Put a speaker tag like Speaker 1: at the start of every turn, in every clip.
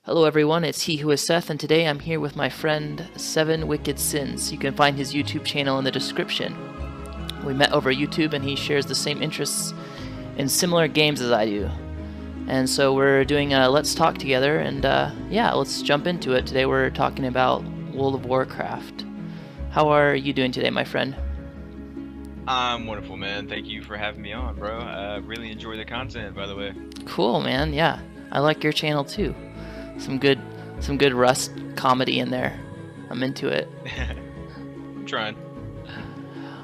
Speaker 1: Hello everyone, it's He Who is Seth, and today I'm here with my friend SevenWickedSins. You can find his YouTube channel in the description. We met over YouTube and he shares the same interests in similar games as I do. And so we're doing a Let's Talk together, and yeah, let's jump into it. Today we're talking about World of Warcraft. How are you doing today, my friend?
Speaker 2: I'm wonderful, man. Thank you for having me on, bro. Really enjoy the content, by the way.
Speaker 1: Cool, man. Yeah, I like your channel too. Some good Rust comedy in there. I'm into it.
Speaker 2: I'm trying.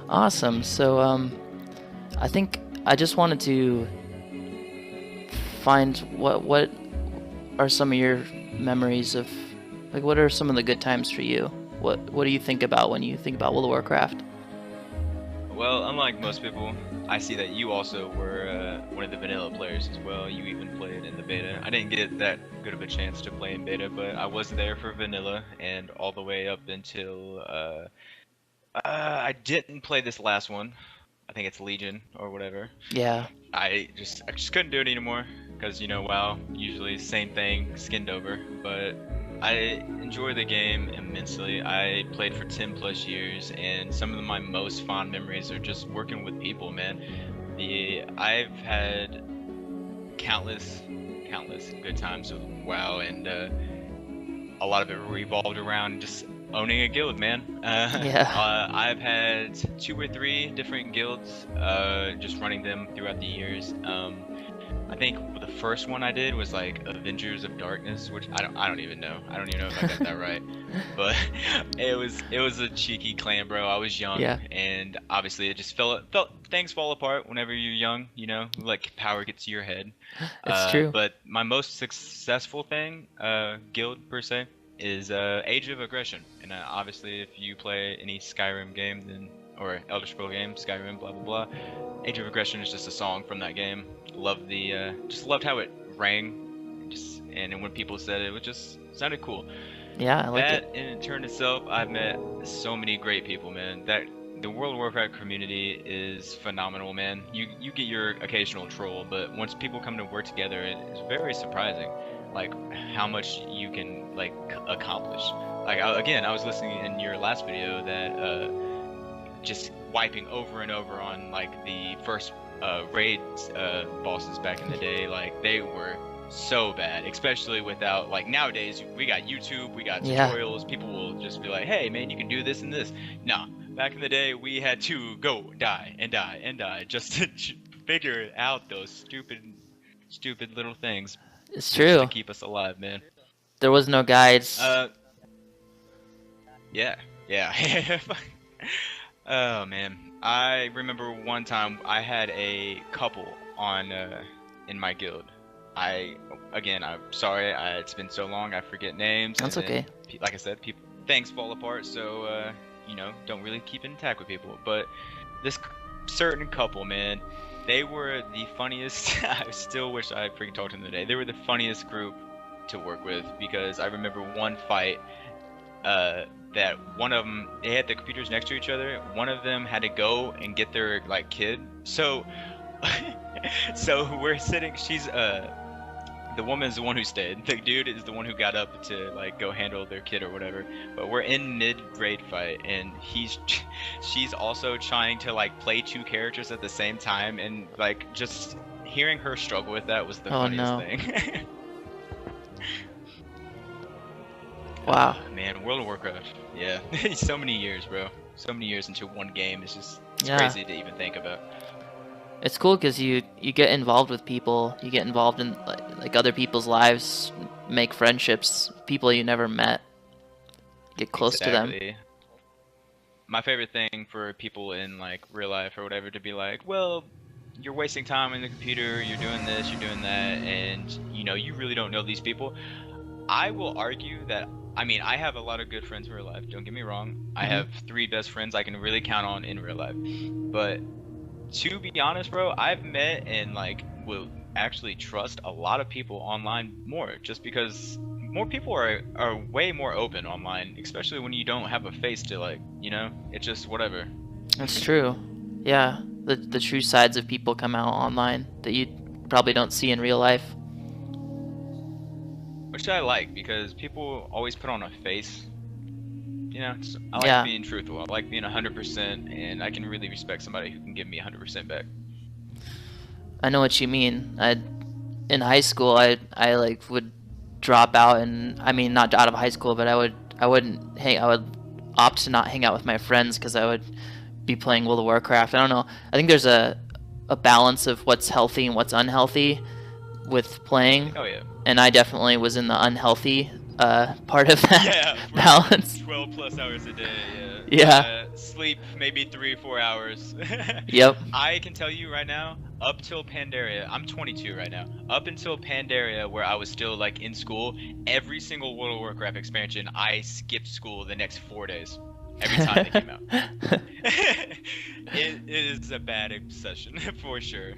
Speaker 1: Awesome. So I think I just wanted to find what are some of your memories of, like, what are some of the good times for you? What do you think about when you think about World of Warcraft?
Speaker 2: Well, unlike most people, I see that you also were one of the vanilla players as well. You even played in the beta. I didn't get that good of a chance to play in beta, but I was there for vanilla and all the way up until I didn't play this last one. I think it's Legion or whatever.
Speaker 1: Yeah.
Speaker 2: I just couldn't do it anymore because WoW usually same thing, skinned over. But I enjoy the game immensely. I played for 10 plus years, and some of my most fond memories are just working with people, man. I've had countless good times with WoW, and a lot of it revolved around just owning a guild, man.
Speaker 1: Yeah.
Speaker 2: I've had 2 or 3 different guilds, just running them throughout the years. I think the first one I did was like Avengers of Darkness, which I don't even know. I don't even know if I got that right. But it was a cheeky clan, bro. I was young,
Speaker 1: Yeah.
Speaker 2: and obviously it just felt things fall apart whenever you're young, like power gets to your head.
Speaker 1: It's true.
Speaker 2: But my most successful thing, guild per se, is Age of Aggression. And obviously, if you play any Skyrim game, then or Elder Scroll game, Skyrim, blah blah blah, Age of Aggression is just a song from that game. Loved just loved how it rang, and then when people said it, just sounded cool.
Speaker 1: Yeah, I like
Speaker 2: That
Speaker 1: it.
Speaker 2: in turn itself, I've met so many great people, man. That the World of Warcraft community is phenomenal, man. You get your occasional troll, but once people come to work together, it's very surprising, like how much you can accomplish. Like again, I was listening in your last video that just wiping over and over on like the first raid bosses back in the day, like they were so bad, especially without, like, nowadays we got YouTube, we got
Speaker 1: Yeah.
Speaker 2: tutorials, people will just be like, hey man, you can do this and this. No, back in the day we had to go die and die and die just to figure out those stupid little things
Speaker 1: It's
Speaker 2: just to
Speaker 1: true.
Speaker 2: keep us alive, man.
Speaker 1: There was no guides.
Speaker 2: uh yeah, yeah. Oh man, I remember one time I had a couple on in my guild. I'm sorry, it's been so long, I forget names, and
Speaker 1: That's
Speaker 2: then,
Speaker 1: okay.
Speaker 2: like I said, people things fall apart, so don't really keep in contact with people. But this certain couple, man, they were the funniest. I still wish I freaking talked to them today. They were the funniest group to work with because I remember one fight that one of them, they had the computers next to each other. One of them had to go and get their like kid. So so we're sitting, she's the woman's the one who stayed. The dude is the one who got up to like go handle their kid or whatever. But we're in mid raid fight, and she's also trying to like play 2 characters at the same time, and like just hearing her struggle with that was the
Speaker 1: Oh
Speaker 2: funniest
Speaker 1: no.
Speaker 2: thing.
Speaker 1: Wow.
Speaker 2: Man, World of Warcraft. Yeah, so many years, bro. So many years into one game. It's
Speaker 1: Yeah.
Speaker 2: crazy to even think about.
Speaker 1: It's cool because you get involved with people. You get involved in like other people's lives, make friendships, people you never met, get close to them.
Speaker 2: Exactly. My favorite thing for people in like real life or whatever to be like, well, you're wasting time in the computer, you're doing this, you're doing that, and you really don't know these people. I will argue that, I mean, I have a lot of good friends in real life, don't get me wrong. I
Speaker 1: Hmm.
Speaker 2: have 3 best friends I can really count on in real life. But to be honest, bro, I've met and like will actually trust a lot of people online more, just because more people are way more open online, especially when you don't have a face to like, it's just whatever.
Speaker 1: That's true. Yeah, the true sides of people come out online that you probably don't see in real life.
Speaker 2: which I like because people always put on a face. You know, I like
Speaker 1: Yeah,
Speaker 2: being truthful. I like being 100%, and I can really respect somebody who can give me 100% back.
Speaker 1: I know what you mean. In high school, I like would drop out, and I mean not out of high school, but I wouldn't hang. I would opt to not hang out with my friends because I would be playing World of Warcraft. I don't know. I think there's a balance of what's healthy and what's unhealthy with playing,
Speaker 2: Oh yeah.
Speaker 1: and I definitely was in the unhealthy part of that
Speaker 2: Yeah,
Speaker 1: balance.
Speaker 2: 12 plus hours a day.
Speaker 1: Yeah.
Speaker 2: Sleep maybe 3 or 4 hours.
Speaker 1: Yep.
Speaker 2: I can tell you right now, up till Pandaria, I'm 22 right now. Up until Pandaria, where I was still like in school, every single World of Warcraft expansion, I skipped school the next 4 days. Every time they came out. It is a bad obsession for sure.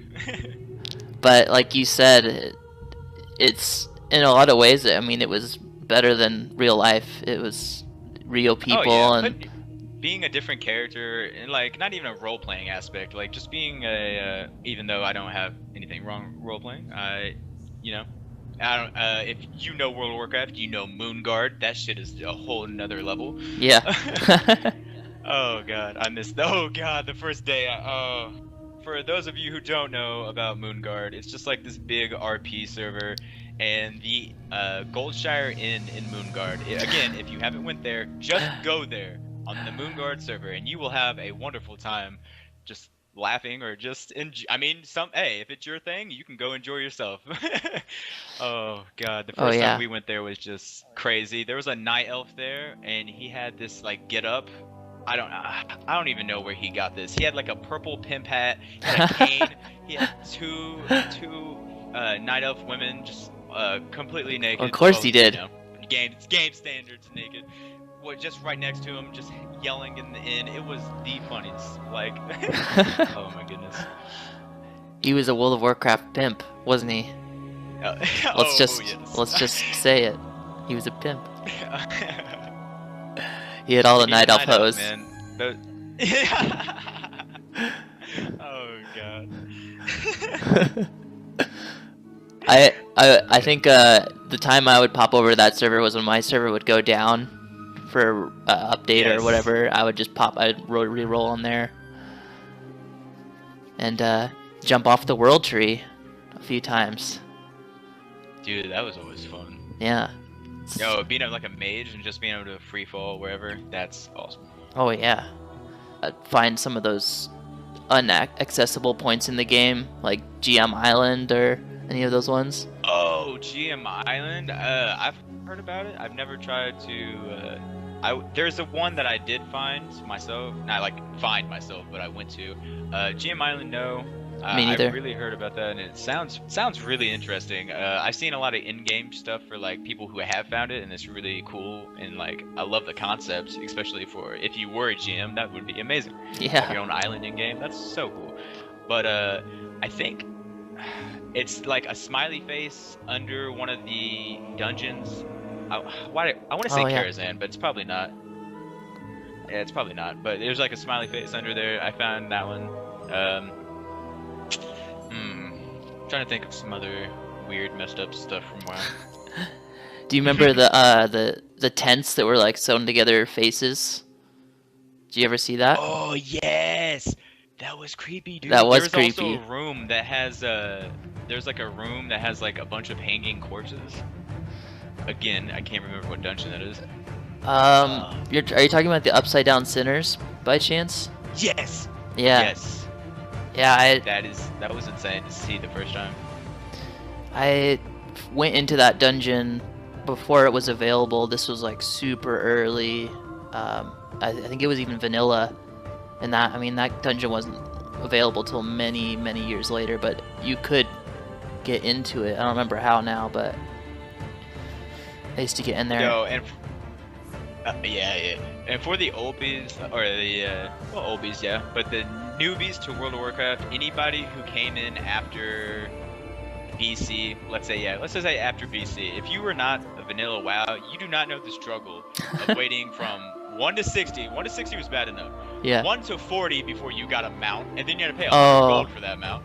Speaker 1: But like you said, it's in a lot of ways. I mean, it was better than real life. It was real people,
Speaker 2: Oh yeah,
Speaker 1: and
Speaker 2: but being a different character and like not even a role playing aspect, like just being a even though I don't have anything wrong role playing, you know, I don't. If you know World of Warcraft, you know Moonguard. That shit is a whole nother level.
Speaker 1: yeah.
Speaker 2: Oh god, I missed. Oh god, the first day. Oh, for those of you who don't know about Moonguard, it's just like this big RP server, and the Goldshire Inn in Moonguard. Again, if you haven't went there, just go there on the Moonguard server, and you will have a wonderful time, just laughing or just I mean, hey, if it's your thing, you can go enjoy yourself. Oh god, the
Speaker 1: Oh
Speaker 2: first time
Speaker 1: yeah.
Speaker 2: we went there was just crazy. There was a night elf there, and he had this like get up. I don't even know where he got this. He had like a purple pimp hat, he had a cane, he had two night elf women just completely naked.
Speaker 1: Of course he did.
Speaker 2: You know, game standards naked. Well, just right next to him, just yelling in the inn. It was the funniest. Like, oh my goodness.
Speaker 1: He was a World of Warcraft pimp, wasn't he? Let's just say it. He was a pimp. He had all the night elf hoes.
Speaker 2: Man. Oh god.
Speaker 1: I think the time I would pop over to that server was when my server would go down for update or whatever. I'd re-roll on there and jump off the world tree a few times.
Speaker 2: Dude, that was always fun.
Speaker 1: Yeah.
Speaker 2: Yo, being like a mage and just being able to free fall wherever, that's awesome.
Speaker 1: Oh yeah. I'd find some of those unaccessible points in the game, like GM Island or any of those ones.
Speaker 2: Oh, GM Island? I've heard about it. I've never tried to. There's a one that I did find myself. Not like find myself, but I went to. GM Island, no.
Speaker 1: Me neither.
Speaker 2: I've really heard about that, and it sounds really interesting. I've seen a lot of in-game stuff for like people who have found it, and it's really cool. And like, I love the concept, especially for if you were a GM, that would be amazing.
Speaker 1: Yeah.
Speaker 2: Have your own island in-game, that's so cool. But I think it's like a smiley face under one of the dungeons. I want to say Karazhan, but it's probably not. Yeah, it's probably not. But there's like a smiley face under there. I found that one. Trying to think of some other weird, messed up stuff from WoW.
Speaker 1: Do you remember the tents that were like sewn together faces? Did you ever see that?
Speaker 2: Oh yes, that was creepy, dude.
Speaker 1: That was
Speaker 2: There's
Speaker 1: creepy.
Speaker 2: also a room that has there's like a room that has like a bunch of hanging corpses. Again, I can't remember what dungeon that is.
Speaker 1: Are you talking about the Upside Down Sinners by chance?
Speaker 2: Yes.
Speaker 1: Yeah.
Speaker 2: Yes.
Speaker 1: Yeah,
Speaker 2: that was insane to see the first time.
Speaker 1: I went into that dungeon before it was available. This was like super early. I think it was even vanilla, and that dungeon wasn't available till many years later. But you could get into it. I don't remember how now, but I used to get in there.
Speaker 2: Yo, and yeah. And for the oldies, or the oldies, yeah, but the newbies to World of Warcraft, anybody who came in after BC, let's say after BC, if you were not a vanilla WoW, you do not know the struggle of waiting from 1 to 60. 1 to 60 was bad enough.
Speaker 1: Yeah.
Speaker 2: 1 to 40 before you got a mount, and then you had to pay 100 gold for that mount.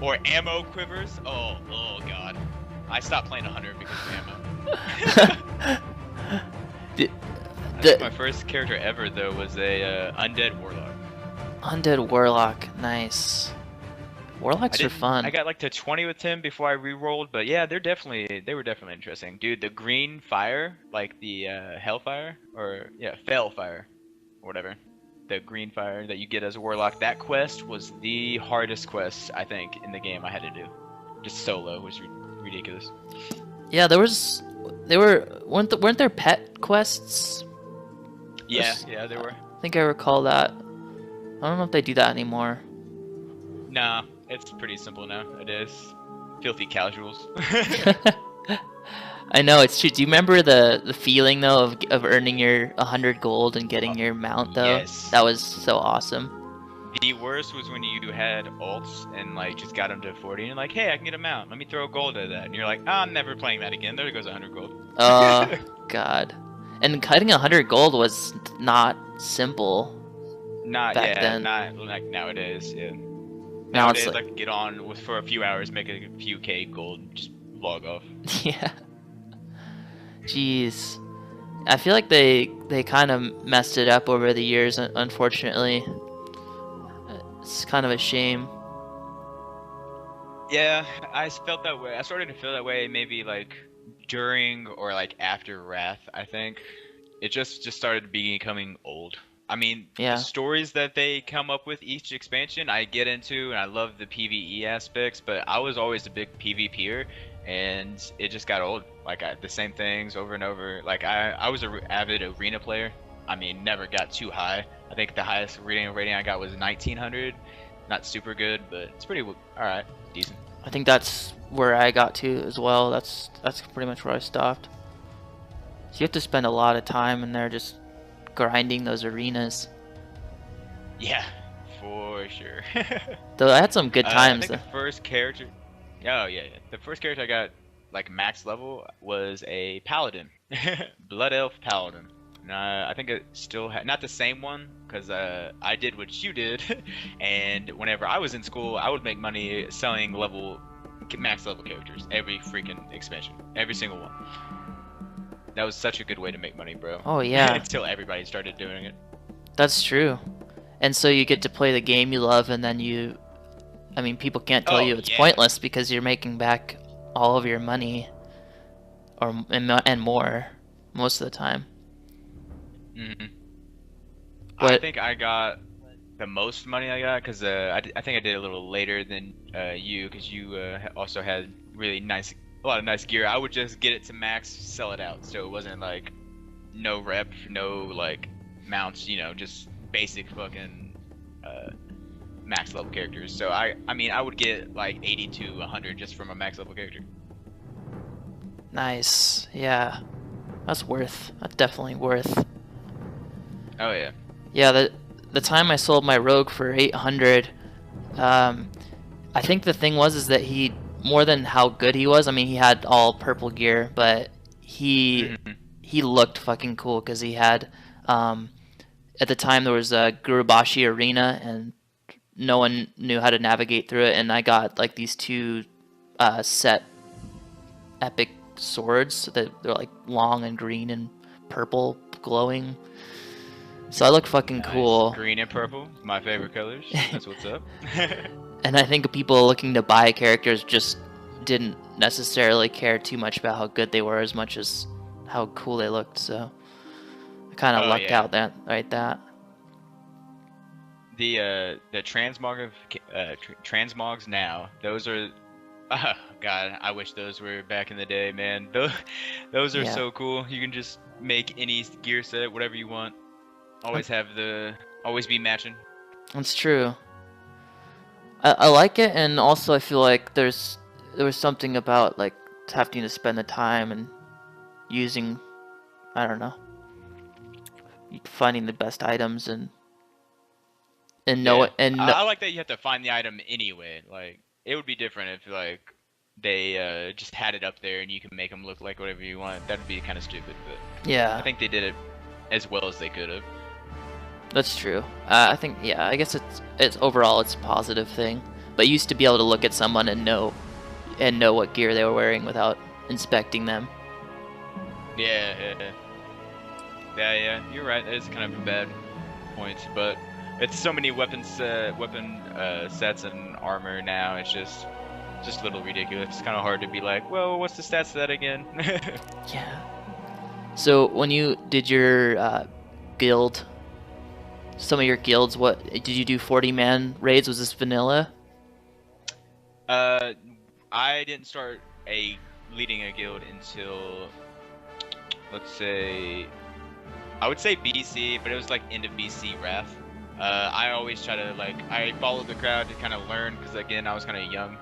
Speaker 2: Or ammo quivers. Oh god. I stopped playing 100 because of ammo.
Speaker 1: the,
Speaker 2: I think my
Speaker 1: the
Speaker 2: first character ever though was a undead warlock.
Speaker 1: undead warlock, nice. Warlocks are
Speaker 2: I
Speaker 1: fun.
Speaker 2: got like to 20 with him before I re-rolled, but yeah, they were definitely interesting. Dude, the green fire, like the hellfire, or yeah, fell fire, or whatever. The green fire that you get as a warlock, that quest was the hardest quest I think in the game I had to do. Just solo was ridiculous.
Speaker 1: Yeah, they weren't there pet quests?
Speaker 2: Yeah, yeah, they were.
Speaker 1: I think I recall that. I don't know if they do that anymore.
Speaker 2: Nah, it's pretty simple now. It is filthy casuals.
Speaker 1: I know it's true. Do you remember the feeling though of earning your 100 gold and getting your mount though?
Speaker 2: Yes.
Speaker 1: That was so awesome.
Speaker 2: The worst was when you had alts and like just got them to 40 and you're like, hey, I can get a mount. Let me throw gold at that. And you're like, oh, I'm never playing that again. There goes 100 gold.
Speaker 1: God. And cutting 100 gold was not simple
Speaker 2: Not
Speaker 1: back
Speaker 2: yeah,
Speaker 1: then.
Speaker 2: not like nowadays. Yeah.
Speaker 1: Now it's
Speaker 2: Nowadays,
Speaker 1: like,
Speaker 2: I can get on with for a few hours, make a few K gold, just log off.
Speaker 1: yeah. Jeez. I feel like they kind of messed it up over the years, unfortunately. It's kind of a shame.
Speaker 2: Yeah, I felt that way. I started to feel that way maybe like during or like after Wrath, I think. It just started becoming old. I mean,
Speaker 1: Yeah.
Speaker 2: the stories that they come up with each expansion, I get into, and I love the PvE aspects, but I was always a big PvPer, and it just got old. Like, the same things over and over. Like, I was an avid arena player. I mean, never got too high. I think the highest rating I got was 1900. Not super good, but it's pretty alright, decent.
Speaker 1: I think that's where I got to as well. That's pretty much where I stopped. So you have to spend a lot of time in there just grinding those arenas.
Speaker 2: Yeah, for sure.
Speaker 1: Though I had some good
Speaker 2: I
Speaker 1: times.
Speaker 2: think the first character. Oh yeah, yeah. The first character I got like max level was a paladin, blood elf paladin. And I think it still not the same one because I did what you did, and whenever I was in school, I would make money selling max level characters every freaking expansion, every single one. That was such a good way to make money, bro.
Speaker 1: Oh yeah,
Speaker 2: Until everybody started doing it.
Speaker 1: that's true. And so you get to play the game you love, and then I mean, people can't tell you it's pointless because you're making back all of your money, and more, most of the time.
Speaker 2: Mm-hmm.
Speaker 1: But
Speaker 2: I think I got the most money I got because I think I did a little later than you because you also had really a lot of nice gear. I would just get it to max, sell it out, so it wasn't like no rep, no like mounts, just basic fucking max level characters. So I mean I would get like 80 to 100 just from a max level character.
Speaker 1: nice, yeah, that's definitely worth.
Speaker 2: Oh yeah.
Speaker 1: Yeah, the time I sold my rogue for 800, I think the thing was that he, more than how good he was, I mean he had all purple gear, but he looked fucking cool because he had at the time there was a Gurubashi arena and no one knew how to navigate through it, and I got like these two set epic swords that they're like long and green and purple glowing. So I look fucking cool.
Speaker 2: Green and purple, my favorite colors. That's what's up.
Speaker 1: And I think people looking to buy characters just didn't necessarily care too much about how good they were as much as how cool they looked. So I kind of lucked out that.
Speaker 2: The transmogs now, those are, oh god, I wish those were back in the day, man. Those are so cool. You can just make any gear set, whatever you want. Always be matching.
Speaker 1: That's true. I like it, and also I feel like there was something about like having to spend the time and using, I don't know, finding the best items and know it. And
Speaker 2: I like that you have to find the item anyway. Like it would be different if like they just had it up there and you can make them look like whatever you want. That'd be kind of stupid, but
Speaker 1: yeah,
Speaker 2: I think they did it as well as they could have.
Speaker 1: That's true. I think, yeah, I guess it's overall it's a positive thing. But you used to be able to look at someone and know what gear they were wearing without inspecting them.
Speaker 2: Yeah, yeah, yeah. You're right. That is kind of a bad point, but it's so many weapon sets and armor now. It's just a little ridiculous. It's kind of hard to be like, well, what's the stats of that again?
Speaker 1: Yeah. So when you did your guild, some of your guilds, what did you do? 40-man raids? Was this vanilla?
Speaker 2: uh, I didn't start a leading a guild until, let's say, I would say BC, but it was like end of BC Wrath. I always try to like I followed the crowd to kind of learn because again I was kind of young.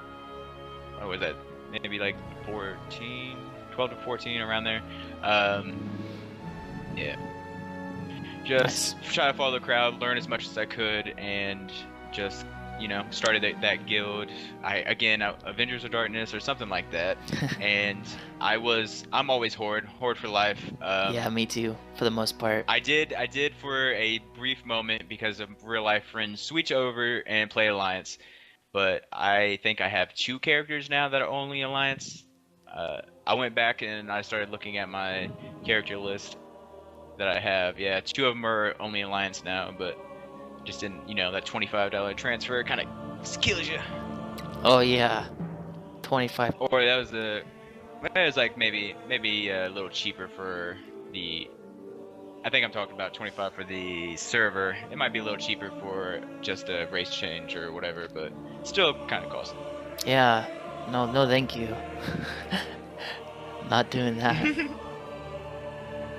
Speaker 2: What was that? Maybe like 14, 12 to 14 around there. Yeah,
Speaker 1: Nice.
Speaker 2: just try to follow the crowd, learn as much as I could, and just started that guild. Avengers of Darkness or something like that, and I'm always horde for life.
Speaker 1: Yeah, me too, for the most part.
Speaker 2: I did for a brief moment because of real life friends switch over and play Alliance, but I think I have two characters now that are only Alliance. I went back and I started looking at my character list that I have. Yeah, two of them are only Alliance now, but just didn't, that $25 transfer kind of kills you.
Speaker 1: Oh yeah, 25.
Speaker 2: Or that was like maybe a little cheaper for the. I think I'm talking about 25 for the server. It might be a little cheaper for just a race change or whatever, but still kind of costly.
Speaker 1: Yeah. No, no, thank you. Not doing that.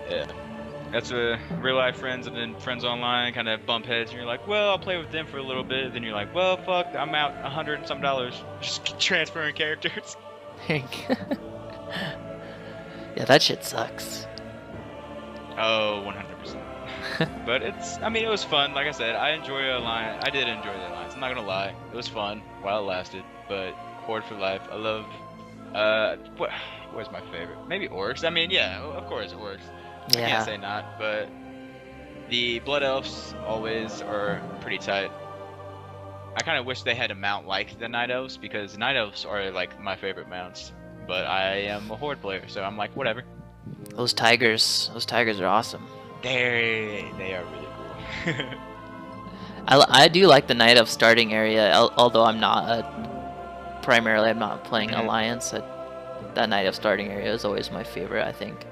Speaker 2: Yeah. That's real life friends and then friends online kind of bump heads and you're like, well, I'll play with them for a little bit. Then you're like, well, fuck, I'm out $100 and some just transferring characters.
Speaker 1: Yeah, that shit sucks.
Speaker 2: Oh, 100%. But I mean, it was fun. Like I said, I did enjoy the Alliance. I'm not gonna lie. It was fun while it lasted. But Horde for life. I love, where's my favorite? Maybe Orcs. I mean, yeah, of course Orcs. I can't
Speaker 1: Yeah.
Speaker 2: say not, but the Blood Elves always are pretty tight. I kind of wish they had a mount like the Night Elves because Night Elves are like my favorite mounts. But I am a Horde player, so I'm like, whatever.
Speaker 1: Those tigers are awesome.
Speaker 2: They are really cool.
Speaker 1: I do like the Night of starting area, although primarily I'm not playing Alliance. That Night of starting area is always my favorite, I think.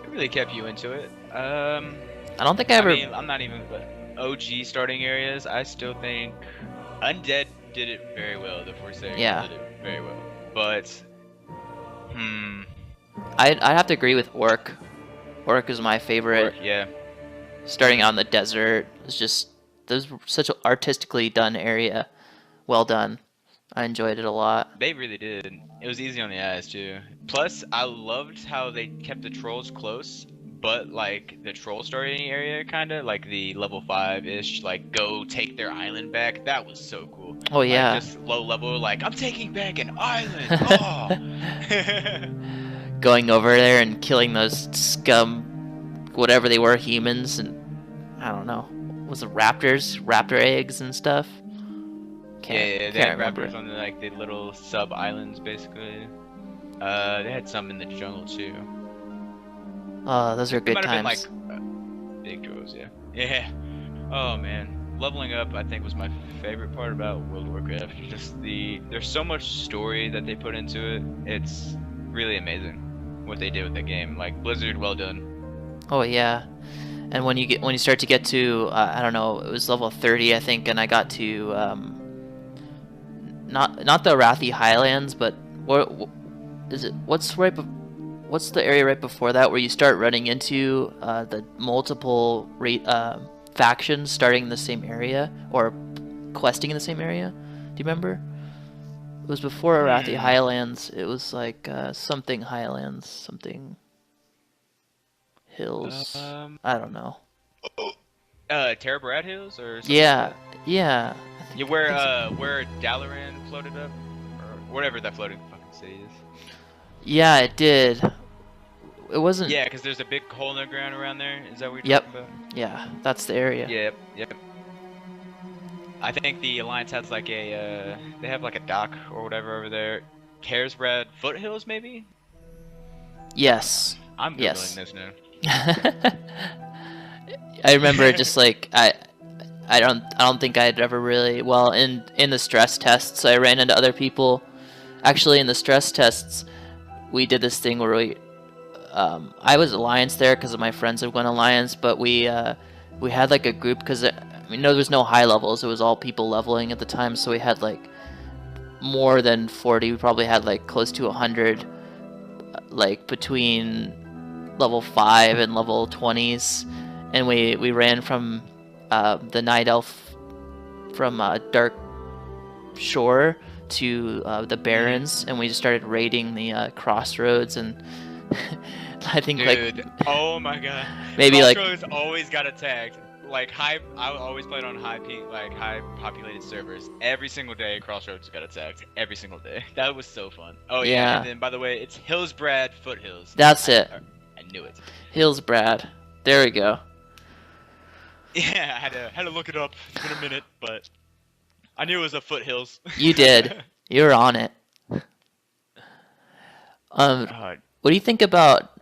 Speaker 2: It really kept you into it.
Speaker 1: I don't think I ever.
Speaker 2: I mean, I'm not even OG starting areas. I still think Undead did it very well. The Forsaken
Speaker 1: Yeah.
Speaker 2: did it very well, but
Speaker 1: I'd have to agree with Orc. Orc is my favorite.
Speaker 2: Orc, yeah.
Speaker 1: Starting on the desert is just there's such an artistically done area. Well done. I enjoyed it a lot.
Speaker 2: They really did. It was easy on the eyes too. Plus, I loved how they kept the trolls close, but like the troll starting area, kind of like the level 5-ish, like go take their island back. That was so cool.
Speaker 1: Oh yeah.
Speaker 2: Like, just low level, like I'm taking back an island. Oh.
Speaker 1: Going over there and killing those scum, whatever they were, humans, and I don't know. Was it raptor eggs and stuff?
Speaker 2: They
Speaker 1: Can't
Speaker 2: had
Speaker 1: remember.
Speaker 2: raptors on the little sub islands basically. They had some in the jungle too.
Speaker 1: Oh, those are good
Speaker 2: Might have
Speaker 1: times.
Speaker 2: been like big trolls, yeah. Yeah. Oh man, leveling up I think was my favorite part about World of Warcraft. Just there's so much story that they put into it. It's really amazing what they did with the game. Like Blizzard, well done.
Speaker 1: Oh yeah. And when you start to get to I don't know, it was level 30 I think, and I got to not the Arathi Highlands, but what is it? What's the area right before that where you start running into the multiple factions starting in the same area or questing in the same area? Do you remember? It was before Arathi Highlands. It was like something Highlands, something Hills. I don't know.
Speaker 2: Terra Brad Hills or something
Speaker 1: Yeah,
Speaker 2: like that?
Speaker 1: yeah.
Speaker 2: Yeah, where Dalaran floated up, or whatever that floating fucking city is.
Speaker 1: Yeah, it did. It wasn't.
Speaker 2: Yeah, because there's a big hole in the ground around there. Is that what you're
Speaker 1: Yep.
Speaker 2: talking about?
Speaker 1: Yeah, that's the area.
Speaker 2: Yep. I think the Alliance has like they have like a dock or whatever over there. Caresbrad Foothills, maybe?
Speaker 1: Yes.
Speaker 2: I'm googling
Speaker 1: Yes.
Speaker 2: this now.
Speaker 1: I remember just like I don't think I'd ever really, well, in the stress tests I ran into other people. Actually, in the stress tests we did this thing where I was Alliance there because my friends have gone Alliance, but we had like a group because I mean, no, there was no high levels. It was all people leveling at the time, so we had like more than 40. We probably had like close to 100, like between level 5 and level 20s, and we ran from the Night Elf from Dark Shore to the Barrens, and we just started raiding the crossroads, and I think
Speaker 2: Dude,
Speaker 1: like
Speaker 2: oh my god.
Speaker 1: maybe like
Speaker 2: Crossroads always got attacked. Like I always played on high populated servers. Every single day, Crossroads got attacked. Every single day. That was so fun. Oh yeah,
Speaker 1: yeah,
Speaker 2: and then by the way, it's Hillsbrad Foothills.
Speaker 1: that's it.
Speaker 2: I knew it.
Speaker 1: Hillsbrad. There we go.
Speaker 2: Yeah, I had to look it up. It's been a minute, but I knew it was a foothills.
Speaker 1: You did. You were on it.
Speaker 2: Uh,
Speaker 1: What do you think about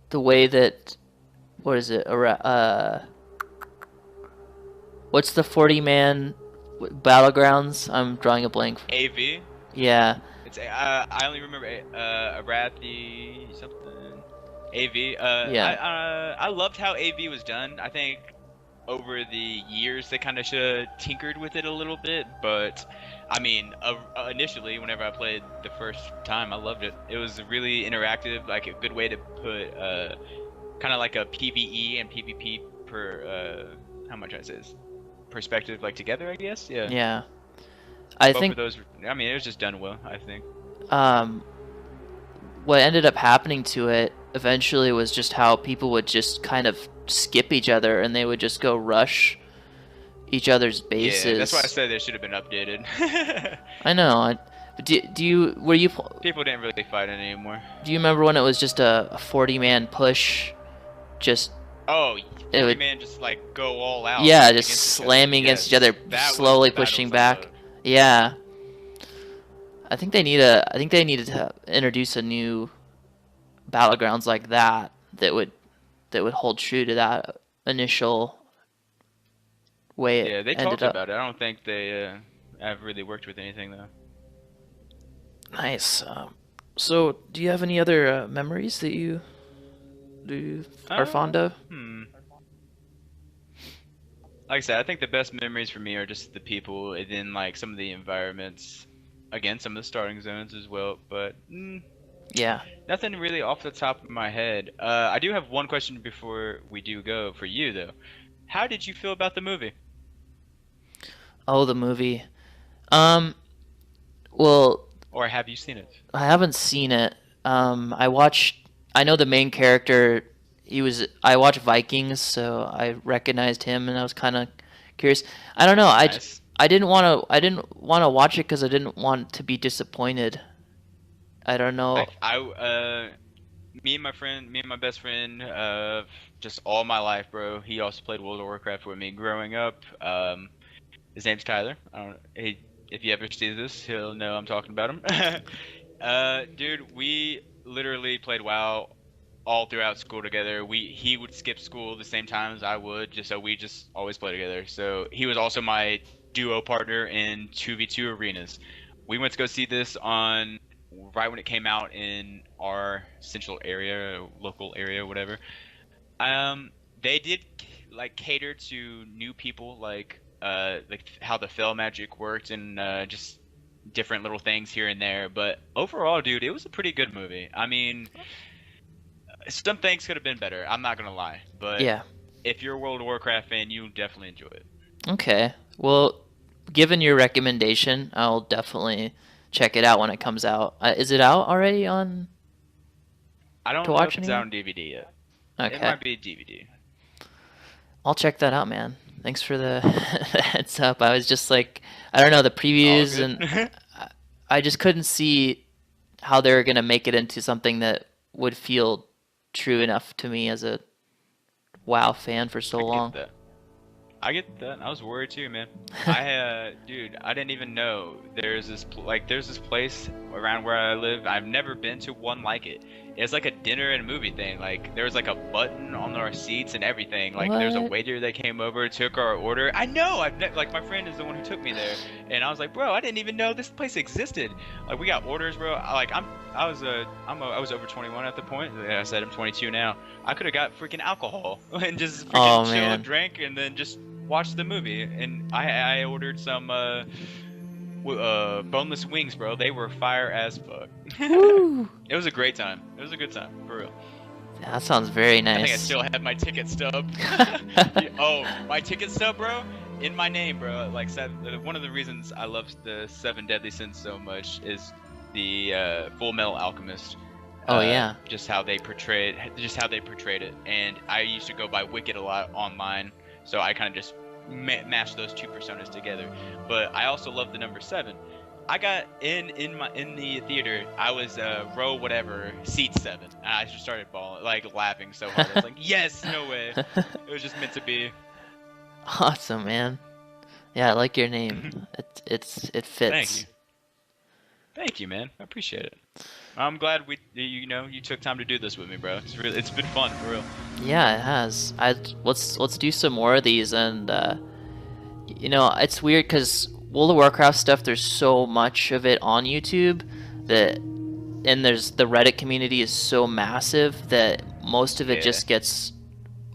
Speaker 1: the way that, what is it? What's the 40-man battlegrounds? I'm drawing a blank.
Speaker 2: AV.
Speaker 1: Yeah.
Speaker 2: It's I only remember Arathi something. AV.
Speaker 1: Yeah.
Speaker 2: I loved how AV was done. I think over the years they kind of should have tinkered with it a little bit, but I mean, initially whenever I played the first time, I loved it. It was really interactive, like a good way to put kind of like a PvE and PvP per how much I say this perspective, like together, I guess. Yeah.
Speaker 1: Yeah. I
Speaker 2: Both
Speaker 1: think
Speaker 2: of those. I mean, it was just done well, I think.
Speaker 1: um, what ended up happening to it eventually was just how people would just kind of skip each other and they would just go rush each other's bases.
Speaker 2: Yeah, that's why I said they should have been updated.
Speaker 1: I know. Do you were you
Speaker 2: People didn't really fight it anymore.
Speaker 1: do you remember when it was just a 40-man push? Just
Speaker 2: Oh,
Speaker 1: it would,
Speaker 2: man, just like go all out.
Speaker 1: yeah, just
Speaker 2: against each other.
Speaker 1: slamming against each
Speaker 2: Yes,
Speaker 1: other,
Speaker 2: that was
Speaker 1: slowly
Speaker 2: the
Speaker 1: pushing
Speaker 2: battles I
Speaker 1: back.
Speaker 2: loved.
Speaker 1: Yeah. I think they needed to introduce a new battlegrounds like that would hold true to that initial way it
Speaker 2: Yeah, they
Speaker 1: ended
Speaker 2: talked
Speaker 1: up.
Speaker 2: about it. I don't think they have really worked with anything though.
Speaker 1: Nice. So, do you have any other memories that you are fond of?
Speaker 2: Like I said, I think the best memories for me are just the people, and then like some of the environments. Again, some of the starting zones as well, but
Speaker 1: Yeah.
Speaker 2: nothing really off the top of my head. I do have one question before we do go for you though. How did you feel about the movie?
Speaker 1: Oh, the movie. Um, well,
Speaker 2: Or have you seen it?
Speaker 1: I haven't seen it. I know the main character. I watched Vikings, so I recognized him, and I was kind of curious. I don't know.
Speaker 2: Nice.
Speaker 1: I didn't want to watch it because I didn't want to be disappointed. I don't know.
Speaker 2: Me and my best friend, just all my life, bro. He also played World of Warcraft with me growing up. His name's Tyler. I don't. If you ever see this, he'll know I'm talking about him. Dude, we literally played WoW all throughout school together. He would skip school the same time as I would, just so we just always play together. So he was also my duo partner in 2v2 arenas. We went to go see this on right when it came out in our central area, local area, whatever. They did like cater to new people, like how the fell magic worked and just different little things here and there. But overall, dude, it was a pretty good movie. I mean, some things could have been better. I'm not gonna lie, but
Speaker 1: Yeah.
Speaker 2: if you're a World of Warcraft fan, you'll definitely enjoy it.
Speaker 1: Okay. Well, given your recommendation, I'll definitely check it out when it comes out. Is it out already on
Speaker 2: I don't
Speaker 1: to
Speaker 2: know if
Speaker 1: watch
Speaker 2: it's
Speaker 1: anywhere?
Speaker 2: out on DVD yet. It
Speaker 1: Okay.
Speaker 2: might be DVD.
Speaker 1: I'll check that out, man. Thanks for the the heads up. I was just like, I don't know, the
Speaker 2: All
Speaker 1: previews, and
Speaker 2: good.
Speaker 1: I just couldn't see how they were gonna make it into something that would feel true enough to me as a WoW fan for so
Speaker 2: I
Speaker 1: long.
Speaker 2: get that. I get that. I was worried too, man. Dude, I didn't even know there's this place around where I live. I've never been to one like it. It's like a dinner and movie thing. Like there was like a button on our seats and everything. Like there's a
Speaker 1: What?
Speaker 2: waiter that came over, took our order. I know. Like my friend is the one who took me there, and I was like, bro, I didn't even know this place existed. Like we got orders, bro. I was over 21 at the point. Yeah, I said I'm 22 now. I could have got freaking alcohol and just
Speaker 1: Oh
Speaker 2: freaking chill,
Speaker 1: man.
Speaker 2: drink, and then just watch the movie. And I ordered some boneless wings, bro. They were fire as fuck.
Speaker 1: Woo!
Speaker 2: It was a great time. It was a good time, for real.
Speaker 1: That sounds very
Speaker 2: I think I
Speaker 1: nice.
Speaker 2: still have my ticket stub. Oh, my ticket stub, bro, in my name, bro. Like, one of the reasons I love the Seven Deadly Sins so much is the Full Metal Alchemist.
Speaker 1: Oh yeah.
Speaker 2: Just how they portrayed it. And I used to go by Wicked a lot online, so I kind of just mashed those two personas together. But I also love the number 7. I got in the theater. I was row whatever, seat 7. And I just started bawling, like laughing so hard. I was like, yes, no way. It was just meant to be.
Speaker 1: Awesome, man. Yeah, I like your name. It
Speaker 2: Thank
Speaker 1: fits.
Speaker 2: you. Thank you, man. I appreciate it. I'm glad you took time to do this with me, bro. It's been fun for real.
Speaker 1: Yeah, it has. Let's do some more of these, and it's weird because World of Warcraft stuff. There's so much of it on YouTube that, and there's the Reddit community is so massive that most of it
Speaker 2: Yeah.
Speaker 1: just gets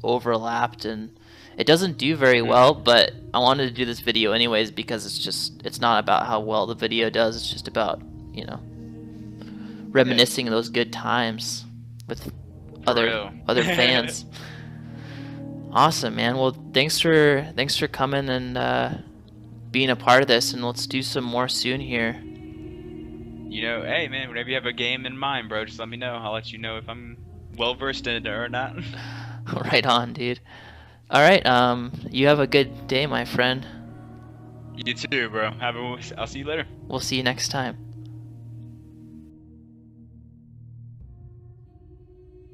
Speaker 1: overlapped, and it doesn't do very well. But I wanted to do this video anyways because it's not about how well the video does. It's just about reminiscing of those good times with other fans. Awesome, man. Well, thanks for coming and being a part of this, and let's do some more soon here.
Speaker 2: Hey man, whenever you have a game in mind, bro, just let me know. I'll let you know if I'm well versed in it or not.
Speaker 1: Right on, dude. All right, you have a good day, my friend.
Speaker 2: You too, bro. I'll see you later.
Speaker 1: We'll see you next time.